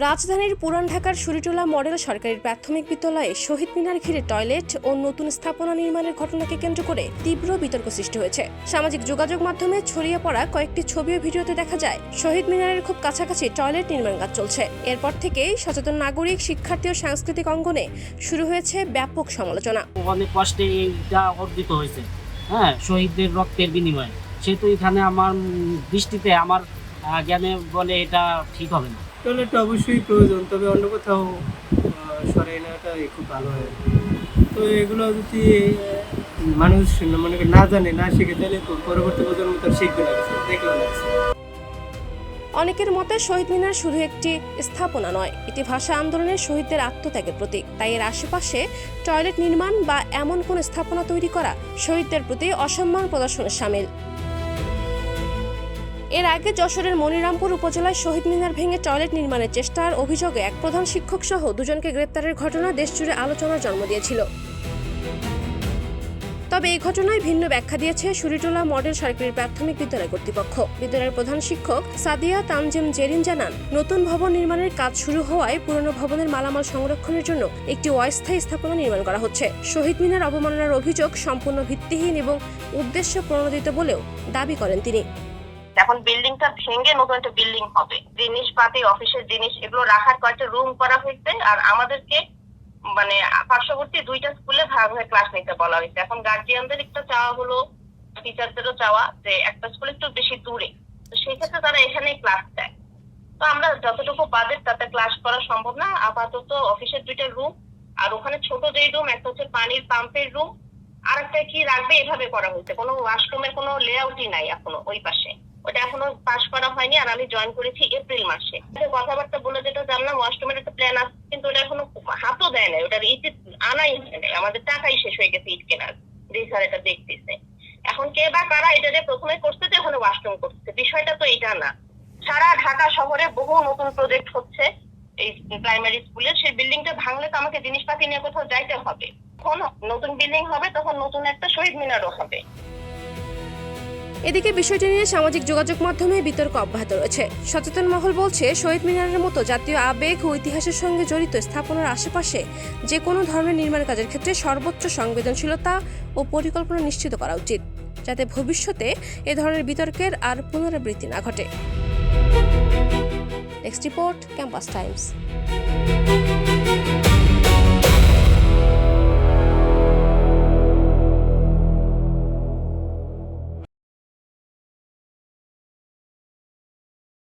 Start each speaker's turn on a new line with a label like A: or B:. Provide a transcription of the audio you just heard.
A: রাজধানীর পুরান ঢাকার শুরিটোলা মডেল সরকারি প্রাথমিক বিদ্যালয়ে শহীদ মিনার ঘিরে টয়লেট ও নতুন স্থাপনা নির্মাণের ঘটনাকে কেন্দ্র করে তীব্র বিতর্ক সৃষ্টি হয়েছে। সামাজিক যোগাযোগ মাধ্যমে ছড়িয়ে পড়া কয়েকটি ছবি ও ভিডিওতে দেখা যায় শহীদ মিনারের খুব কাছাকাছি টয়লেট নির্মাণ কাজ চলছে। এরপর থেকেই সচেতন নাগরিক, শিক্ষার্থী ও সাংস্কৃতিক অঙ্গনে শুরু হয়েছে ব্যাপক সমালোচনা।
B: অনেক কষ্টে এটা অর্জিত হয়েছে, শহীদদের রক্তের বিনিময়ে, সেহেতু এখানে আমার দৃষ্টিতে, আমার জ্ঞানে বলে এটা ঠিক হবে না।
C: টয়লেটটা অবশ্যই প্রয়োজন, তবে অন্য কোথাও সরাই নেওয়াটা খুব ভালো হয়। তো এগুলো যদি মানুষ মনে করে না জানে, না শিখে, তাহলে পরবর্তী প্রজন্ম তার শিখবে না, দেখলো না।
A: অনেকের মতে শহীদ মিনার শুধু একটি স্থাপনা নয়, এটি ভাষা আন্দোলনের শহীদদের আত্মত্যাগের প্রতীক। তাই এর আশেপাশে টয়লেট নির্মাণ বা এমন কোন স্থাপনা তৈরি করা শহীদদের প্রতি অসম্মান প্রদর্শনের শামিল। এর আগে যশোরের মনিরামপুর উপজেলায় শহীদ মিনার ভেঙে টয়লেট নির্মাণের চেষ্টার অভিযোগে এক প্রধান শিক্ষক সহ দুজনকে গ্রেপ্তারের ঘটনা দেশজুড়ে আলোচনার জন্ম দিয়েছিল। তবে এই ঘটনায় ভিন্ন ব্যাখ্যা দিয়েছে শুরিটোলা মডেল সরকারি প্রাথমিক বিদ্যালয় কর্তৃপক্ষ। বিদ্যালয়ের প্রধান শিক্ষক সাদিয়া তানজিম জেরিন জানান, নতুন ভবন নির্মাণের কাজ শুরু হওয়ায় পুরনো ভবনের মালামাল সংরক্ষণের জন্য একটি অস্থায়ী স্থাপনা নির্মাণ করা হচ্ছে। শহীদ মিনার অবমাননার অভিযোগ সম্পূর্ণ ভিত্তিহীন এবং উদ্দেশ্য প্রণোদিত বলেও দাবি করেন তিনি।
D: এখন বিল্ডিংটা ভেঙে নতুন একটা বিল্ডিং হবে, জিনিসপাতি, অফিসের জিনিস এগুলো রাখার কয়েকটা রুম করা হয়েছে। আর আমাদেরকে পার্শ্ববর্তী দুইটা স্কুলে ভাগ হয়ে ক্লাস নিতে বলা হয়েছে। এখন গার্জিয়ানদের একটা চাওয়া হলো, টিচারদেরও চাওয়া, যে একটা স্কুল একটু বেশি দূরে, তো সেই ক্ষেত্রে তারা এখানেই ক্লাস দেয়। তো আমরা যতটুকু বাজেট তাতে ক্লাস করা সম্ভব না। আপাতত অফিসের দুইটা রুম, আর ওখানে ছোট যেই রুম, একটা হচ্ছে পানির পাম্পের রুম, আর একটা কি রাখবে এভাবে করা হয়েছে। কোনো ওয়াশরুমের কোনো লেআউটই নাই এখনো ওই পাশে, ওটা এখনো পাস করা হয়নি। আর আমি জয়েন করেছি এপ্রিল মাসে। কথাবার্তা বলে যেটা জানলাম, ওয়াশরুমের একটা প্ল্যান আছে, কিন্তু ওটা এখনো হাতও দেয় নাই, ওটার ইট আনাই নাই। আমাদের টাকাই শেষ হয়ে গেছে ইট কেনার, যে স্যার এটা দেখতেছে। এখন কে বা কারা এটা যে প্রথমে করছে যে ওখানে ওয়াশরুম করছে, বিষয়টা তো এটা না। সারা ঢাকা শহরে বহু নতুন প্রজেক্ট হচ্ছে এই প্রাইমারি স্কুলের। সেই বিল্ডিংটা ভাঙলে তো আমাকে জিনিসপাতি নিয়ে কোথাও যাইতে হবে। যখন নতুন বিল্ডিং হবে তখন নতুন একটা শহীদ মিনারও হবে।
A: এদিকে বিষয়টি নিয়ে সামাজিক যোগাযোগ মাধ্যমে বিতর্ক অব্যাহত রয়েছে। সচেতন মহল বলছে, শহীদ মিনারের মতো জাতীয় আবেগ ও ইতিহাসের সঙ্গে জড়িত স্থাপনার আশেপাশে যে কোনো ধরনের নির্মাণ কাজের ক্ষেত্রে সর্বোচ্চ সংবেদনশীলতা ও পরিকল্পনা নিশ্চিত করা উচিত, যাতে ভবিষ্যতে এ ধরনের বিতর্কের আর পুনরাবৃত্তি না ঘটে। Next report, campus Times.